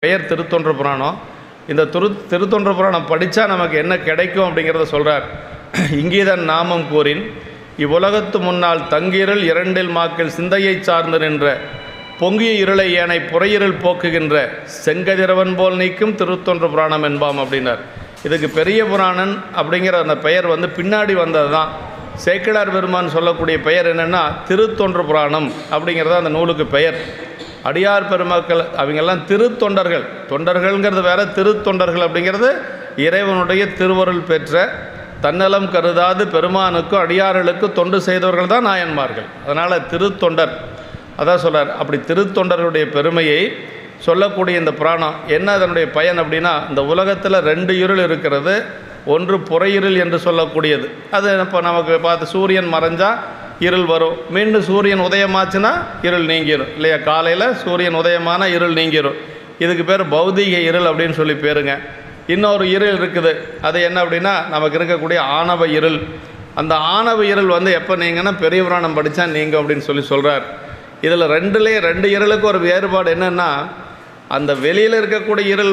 பெயர் திருத்தொன்ற புராணம். இந்த திருத்தொன்ற புராணம் படித்தா நமக்கு என்ன கிடைக்கும் அப்படிங்கிறத சொல்கிறார். இங்கீதன் நாமம் கூறின் இவ்வுலகத்து முன்னால் தங்கியிருள் இரண்டில் மாக்கள் சிந்தையை சார்ந்து நின்ற பொங்கிய இருளை ஏனை புறையிருள் போக்குகின்ற செங்கதிரவன் போல் நீக்கும் திருத்தொன்ற புராணம் என்பாம் அப்படின்னார். இதுக்கு பெரிய புராணன் அப்படிங்கிற அந்த பெயர் பின்னாடி வந்தது தான். சேக்கிழார் பெருமான் சொல்லக்கூடிய பெயர் என்னென்னா திருத்தொன்ற புராணம் அப்படிங்கிறது அந்த நூலுக்கு பெயர். அடியார் பெருமக்கள் அவங்கெல்லாம் திருத்தொண்டர்கள், தொண்டர்கள்ங்கிறது வேறு, திருத்தொண்டர்கள் அப்படிங்கிறது இறைவனுடைய திருவருள் பெற்ற தன்னலம் கருதாது பெருமானுக்கும் அடியார்களுக்கும் தொண்டு செய்தவர்கள் தான் நாயன்மார்கள். அதனால் திருத்தொண்டர் அதான் சொல்கிறார். அப்படி திருத்தொண்டர்களுடைய பெருமையை சொல்லக்கூடிய இந்த புராணம் என்ன அதனுடைய பயன் அப்படின்னா, இந்த உலகத்தில் 2 இருள் இருக்கிறது. ஒன்று புறையிருள் என்று சொல்லக்கூடியது. அது இப்போ நமக்கு பார்த்து சூரியன் மறைஞ்சால் இருள் வரும், மீண்டும் சூரியன் உதயமாச்சுன்னா இருள் நீங்கிடும் இல்லையா? காலையில் சூரியன் உதயமான இருள் நீங்கிடும். இதுக்கு பேர் பௌதிக இருள் அப்படின்னு சொல்லி பேருங்க. இன்னொரு இருள் இருக்குது, அது என்ன அப்படின்னா நமக்கு இருக்கக்கூடிய ஆணவ இருள். அந்த ஆணவ இருள் எப்போ நீங்கன்னா பெரிய புராணம் படித்தா நீங்கள் அப்படின்னு சொல்கிறார். இதில் 2 இருளுக்கு ஒரு வேறுபாடு என்னென்னா, அந்த வெளியில் இருக்கக்கூடிய இருள்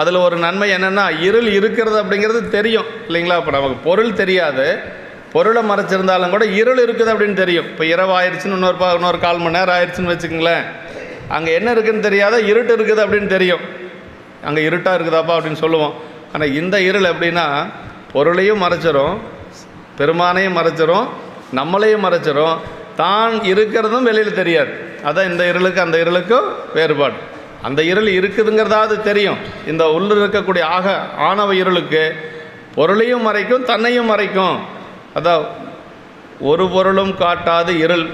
அதில் ஒரு நன்மை என்னென்னா, இருள் இருக்கிறது அப்படிங்கிறது தெரியும் இல்லைங்களா? இப்போ நமக்கு பொருள் தெரியாது, பொருளை மறைச்சிருந்தாலும் கூட இருள் இருக்குது அப்படின்னு தெரியும். இப்போ இரவு ஆயிடுச்சுன்னு இன்னொரு 1/4 மணி நேரம் ஆயிடுச்சுன்னு வச்சுக்கோங்களேன், அங்கே என்ன இருக்குதுன்னு தெரியாத இருட்டு இருக்குது அப்படின்னு தெரியும். அங்கே இருட்டாக இருக்குதாப்பா அப்படின்னு சொல்லுவோம். ஆனால் இந்த இருள் எப்படின்னா பொருளையும் மறைச்சிரும், பெருமானையும் மறைச்சிரும், நம்மளையும் மறைச்சிரும், தான் இருக்கிறதும் வெளியில் தெரியாது. அதான் இந்த இருளுக்கு அந்த இருளுக்கும் வேறுபாடு. அந்த இருள் இருக்குதுங்கிறதாவது தெரியும். இந்த உள்ள இருக்கக்கூடிய ஆணவ இருளுக்கு பொருளையும் மறைக்கும், தன்னையும் மறைக்கும். அதான் ஒரு பொருளும் காட்டாது இருள்